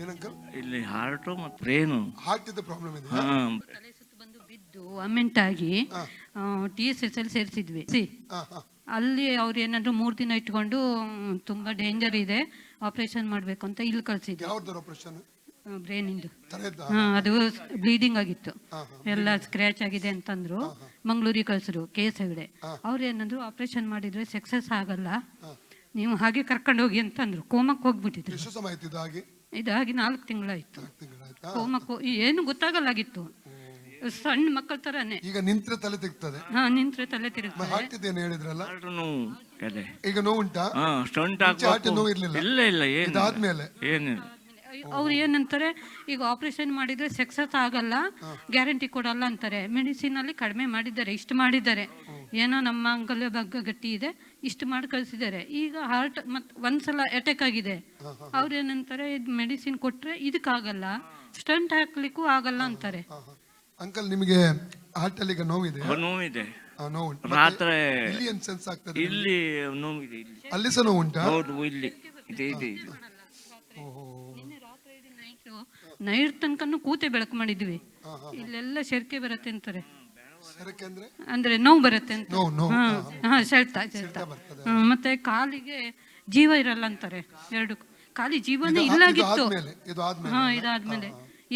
ಏನಂಕಲ್? ಇಲ್ಲಿ ಹಾರ್ಟು ಮತ್ತು brain heart ಇದ್ದ ಪ್ರಾಬ್ಲಮ್ ಇದೆ. ತಲೆ ಸುತ್ತು ಬಂದು ಬಿದ್ದು ಅಮೆಂಟ್ ಆಗಿ TSS ಅಲ್ಲಿ ಸೇರಿಸಿದ್ವಿ. ಅಲ್ಲಿ ಅವ್ರು ಏನಾದ್ರು 3 ದಿನ ಇಟ್ಕೊಂಡು ತುಂಬಾ ಡೇಂಜರ್ ಇದೆ, ಆಪರೇಷನ್ ಮಾಡ್ಬೇಕು ಅಂತ ಇಲ್ಲಿ ಕಳ್ಸಿದ್ವಿ. ಯಾವ್ದು ಆಪರೇಷನ್? ಬ್ರೈನಿಂದು. ತಲೆದ? ಅದು ಬ್ಲೀಡಿಂಗ್ ಆಗಿತ್ತು, ಎಲ್ಲ ಸ್ಕ್ರಾಚ್ ಆಗಿದೆ ಅಂತಂದ್ರು. ಮಂಗಳೂರಿಗೆ ಕಳ್ಸಿದ್ರು, KS ಹೆಗಡೆ. ಅವ್ರು ಏನಂದ್ರು ಆಪರೇಷನ್ ಮಾಡಿದ್ರೆ ಸಕ್ಸಸ್ ಆಗಲ್ಲ, ನೀವು ಹಾಗೆ ಕರ್ಕೊಂಡು ಹೋಗಿ ಅಂತಂದ್ರು. ಕೋಮಕ್ಕೆ ಹೋಗ್ಬಿಟ್ಟಿದ್ರು. ಎಷ್ಟು ಸಮಯ ಆಯ್ತು ಇದಾಗಿ? ಇದಾಗಿ 4 ತಿಂಗಳಾಯ್ತು. ಕೋಮಕ್ಕೆ ಏನು ಗೊತ್ತಾಗಲ್ಲಾಗಿತ್ತು, ಸಣ್ಣ ಮಕ್ಕಳ ತರಾನೇ. ಈಗ ನಿಂತ್ರೆ ತಲೆ ತಿರುಗ್ತದೆ? ನಿಂತ್ರೆ ತಲೆ ತಿರುಗ್ತದೆ. ಹಾರ್ಟ್ ಇದೆ ಹೇಳಿದ್ರಲ್ಲ, ನೋವು. ಈಗ ನೋವು ಉಂಟಾ? ಹಾರ್ಟ್ ನೋವು ಇರ್ಲಿಲ್ಲ? ಇಲ್ಲ ಇದಾದ್ಮೇಲೆ ಏನಿಲ್ಲ. ಅವ್ರು ಏನಂತಾರೆ, ಈಗ ಆಪರೇಷನ್ ಮಾಡಿದ್ರೆ ಸಕ್ಸಸ್ ಆಗಲ್ಲ, ಗ್ಯಾರಂಟಿ ಕೊಡಲ್ಲ ಅಂತಾರೆ. ಮೆಡಿಸಿನ್ ಅಲ್ಲಿ ಕಡಿಮೆ ಮಾಡಿದ್ದಾರೆ, ಇಷ್ಟು ಮಾಡಿದ್ದಾರೆ. ಏನೋ ನಮ್ಮ ಅಂಗಲ್ಯ ಭಾಗ ಗಟ್ಟಿ ಇದೆ, ಇಷ್ಟು ಮಾಡಿ ಕಳಿಸಿದ್ದಾರೆ. ಈಗ ಹಾರ್ಟ್ ಒಂದ್ಸಲ ಅಟ್ಯಾಕ್ ಆಗಿದೆ. ಅವ್ರು ಏನಂತಾರೆ, ಇದು ಮೆಡಿಸಿನ್ ಕೊಟ್ರೆ ಇದಕ್ಕಾಗಲ್ಲ, ಸ್ಟಂಟ್ ಹಾಕ್ಲಿಕ್ಕೂ ಆಗಲ್ಲ ಅಂತಾರೆ. ಅಂಕಲ್, ನಿಮಗೆ ಹಾರ್ಟ್ ಅಲ್ಲಿ ಈಗ ನೋವಿದೆ? ನೋವಿದೆ. ನೋವು ರಾತ್ರಿ ಇಲ್ಲಿ ಏನ್ ಸೆನ್ಸ್ ಆಗ್ತದೆ? ಇಲ್ಲಿ ನೋವಿದೆ. ಅಲ್ಲಿ ಸಹ ನೋವು ಉಂಟಾ? ಹೌದು, ಇಲ್ಲಿ ಇದೆ. ನೈಟ್ ತನಕನು ಕೂತೆ ಬೆಳಕು ಮಾಡಿದ್ವಿ. ಇಲ್ಲೆಲ್ಲ ಶೆರ್ಕೆ ಬರುತ್ತೆ ಅಂತಾರೆ, ಅಂದ್ರೆ ನೋವು ಬರುತ್ತೆ ಅಂತ. ಸೆಳ್ತಾ ಮತ್ತೆ ಕಾಲಿಗೆ ಜೀವ ಇರಲ್ಲ ಅಂತಾರೆ. 2 ಕಾಲಿ ಜೀವನೇ ಇಲ್ಲಾಗಿತ್ತು. ಇದಾದ್ಮೇಲೆ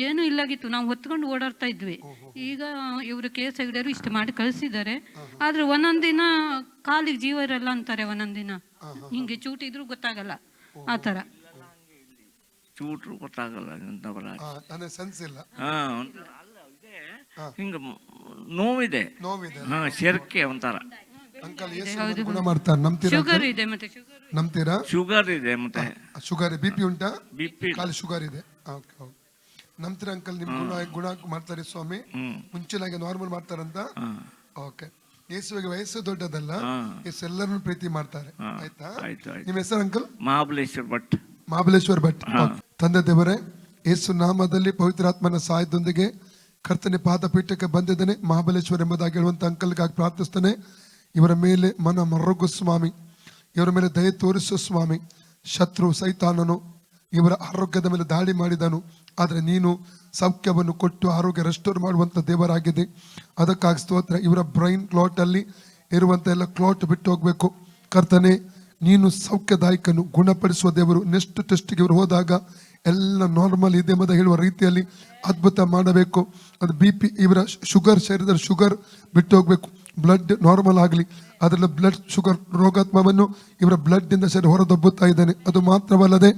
ಏನು ಇಲ್ಲಾಗಿತ್ತು, ನಾವು ಹೊತ್ಕೊಂಡು ಓಡಾಡ್ತಾ ಇದ್ವಿ. ಈಗ ಇವರು KS ಹೆಗಡೆಯವರು ಇಷ್ಟು ಮಾಡಿ ಕಳ್ಸಿದ್ದಾರೆ. ಆದ್ರೆ ಒಂದೊಂದ್ ದಿನ ಕಾಲಿಗೆ ಜೀವ ಇರಲ್ಲ ಅಂತಾರೆ, ಒಂದೊಂದ್ ದಿನ ಹಿಂಗೆ ಚೂಟಿದ್ರು ಗೊತ್ತಾಗಲ್ಲ, ಆತರ ಚೂಟ್ರು ಗೊತ್ತಾಗಲ್ಲ. ಹಿಂಗ ನೋವಿದೆ, ಶೆರ್ಕೆ ಒಂಥರ. ಶುಗರ್ ಇದೆ, ಮತ್ತೆ ನಂಬ್ತೀರಾ? ಶುಗರ್ ಇದೆ, ಮತ್ತೆ ಶುಗರ್, BP ಉಂಟಾ? BP ಖಾಲಿ ಶುಗರ್ ಇದೆ. ನಂಬ್ತೀರಾ ಅಂಕಲ್? ನಿಮ್ ಗುಣ ಮಾಡ್ತಾರೆ ಸ್ವಾಮಿ, ಮುಂಚಿನಾಗೆ ನಾರ್ಮಲ್ ಮಾಡ್ತಾರಂತ. ಓಕೆ. ಯೇಸುವಿಗೆ ವಯಸ್ಸು ದೊಡ್ಡದಲ್ಲ, ಯೇಸು ಎಲ್ಲರನ್ನು ಪ್ರೀತಿ ಮಾಡ್ತಾರೆ. ಆಯ್ತಾ? ನಿಮ್ಮ ಹೆಸರು ಅಂಕಲ್? ಮಹಾಬಲೇಶ್ವರ್ ಭಟ್. ತಂದೆ ದೇವರೇ, ಯೇಸು ನಾಮದಲ್ಲಿ ಪವಿತ್ರಾತ್ಮನ ಸಹಾಯದೊಂದಿಗೆ ಕರ್ತನೆ ಪಾದಪೀಠಕ್ಕೆ ಬಂದಿದ್ದೇನೆ. ಮಹಾಬಲೇಶ್ವರ್ ಎಂಬುದಾಗಿ ಹೇಳುವಂತ ಅಂಕಲ್ಗಾಗಿ ಪ್ರಾರ್ಥಿಸ್ತೇನೆ. ಇವರ ಮೇಲೆ ಮನ ಮರಗು ಸ್ವಾಮಿ, ಇವರ ಮೇಲೆ ದಯೆ ತೋರಿಸು ಸ್ವಾಮಿ. ಶತ್ರು ಸೈತಾನನು ಇವರ ಆರೋಗ್ಯದ ಮೇಲೆ ದಾಳಿ ಮಾಡಿದನು, ಆದರೆ ನೀನು ಸೌಖ್ಯವನ್ನು ಕೊಟ್ಟು ಆರೋಗ್ಯ ರೆಸ್ಟೋರ್ ಮಾಡುವಂತ ದೇವರಾಗಿದೆ. ಅದಕ್ಕಾಗಿ ಸ್ತೋತ್ರ. ಇವರ ಬ್ರೈನ್ ಕ್ಲಾಟ್ ಅಲ್ಲಿ ಇರುವಂತ ಎಲ್ಲ ಕ್ಲಾಟ್ ಬಿಟ್ಟು ಹೋಗ್ಬೇಕು ಕರ್ತನೆ. ನೀನು ಸೌಖ್ಯದಾಯಕನು, ಗುಣಪಡಿಸುವ ದೇವರು. ನೆಕ್ಸ್ಟ್ ಟೆಸ್ಟ್ಗೆ ಇವರು ಹೋದಾಗ ಎಲ್ಲ ನಾರ್ಮಲ್ ಇದೆ ಎಂಬುದು ಹೇಳುವ ರೀತಿಯಲ್ಲಿ ಅದ್ಭುತ ಮಾಡಬೇಕು. ಅದು BP, ಇವರ ಶುಗರ್, ಶರೀರದ ಶುಗರ್ ಬಿಟ್ಟು ಹೋಗ್ಬೇಕು, ಬ್ಲಡ್ ನಾರ್ಮಲ್ ಆಗಲಿ. ಅದರಲ್ಲಿ ಬ್ಲಡ್ ಶುಗರ್ ರೋಗಾತ್ಮವನ್ನು ಇವರ ಬ್ಲಡ್ ಇಂದ ಶರೀರ ಹೊರದಬ್ಬುತ್ತಾ ಇದ್ದಾನೆ. ಅದು ಮಾತ್ರವಲ್ಲದೆ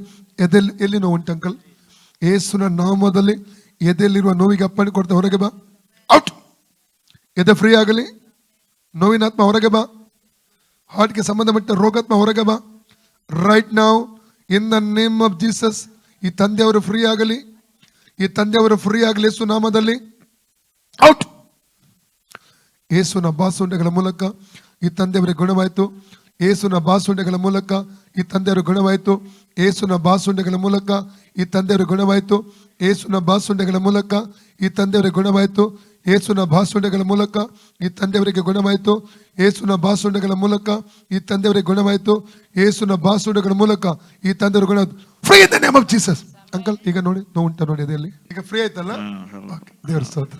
ಎಲ್ಲಿ ನೋವು ಉಂಟು ಅಂಕಲ್? ಯೇಸುವಿನ ನಾಮದಲ್ಲಿ ಎದೆಯಲ್ಲಿರುವ ನೋವಿಗೆ ಅಪ್ಪಣೆ ಕೊಡ್ತಾ ಹೊರಗೆ ಬಾ. ಔಟ್. ಎದೆ ಫ್ರೀ ಆಗಲಿ, ನೋವಿನಾತ್ಮ ಹೊರಗೆ ಬಾ, ಹಾರ್ಟ್ಗೆ ಸಂಬಂಧಪಟ್ಟ ರೋಗಾತ್ಮ ಹೊರಗೆ ಬಾ. ರೈಟ್ ನಾವ್ in the name of Jesus. ಈ ತಂದೆಯವರು ಫ್ರೀ ಆಗಲಿ, ಈ ತಂದೆಯವರು ಫ್ರೀ ಆಗಲಿ ಯೇಸು ನಾಮದಲ್ಲಿ. ಔಟ್. ಯೇಸುವಿನ ಬಾಸುಂಡೆಗಳ ಮೂಲಕ ಈ ತಂದೆಯವರಿಗೆ ಗುಣವಾಯಿತು. ಯೇಸುವಿನ ಬಾಸುಂಡೆಗಳ ಮೂಲಕ ಈ ತಂದೆಯವರು ಗುಣವಾಯಿತು. ಯೇಸುವಿನ ಬಾಸುಂಡೆಗಳ ಮೂಲಕ ಈ ತಂದೆಯವರು ಗುಣವಾಯಿತು. ಯೇಸುವಿನ ಬಾಸುಂಡೆಗಳ ಮೂಲಕ ಈ ತಂದೆಯವರಿಗೆ ಗುಣವಾಯಿತು. ಯೇಸುವಿನ ಬಾಸುಂಡೆಗಳ ಮೂಲಕ ಈ ತಂದೆಯವರಿಗೆ ಗುಣವಾಯಿತು. ಯೇಸುವಿನ ಬಾಸುಂಡೆಗಳ ಮೂಲಕ ಈ ತಂದೆಯವರಿಗೆ ಗುಣವಾಯಿತು. ಯೇಸುವಿನ ಬಾಸುಂಡೆಗಳ ಮೂಲಕ ಈ ತಂದೆಯವರು ಗುಣ. Free in the name of Jesus. Uncle, ಈಗ ನೋಡಿ ನೋವು ಉಂಟಾ ನೋಡಿ, ಅದರಲ್ಲಿ ಈಗ ಫ್ರೀ ಆಯ್ತಲ್ಲ? ದೇವರ ಸ್ತೋತ್ರ.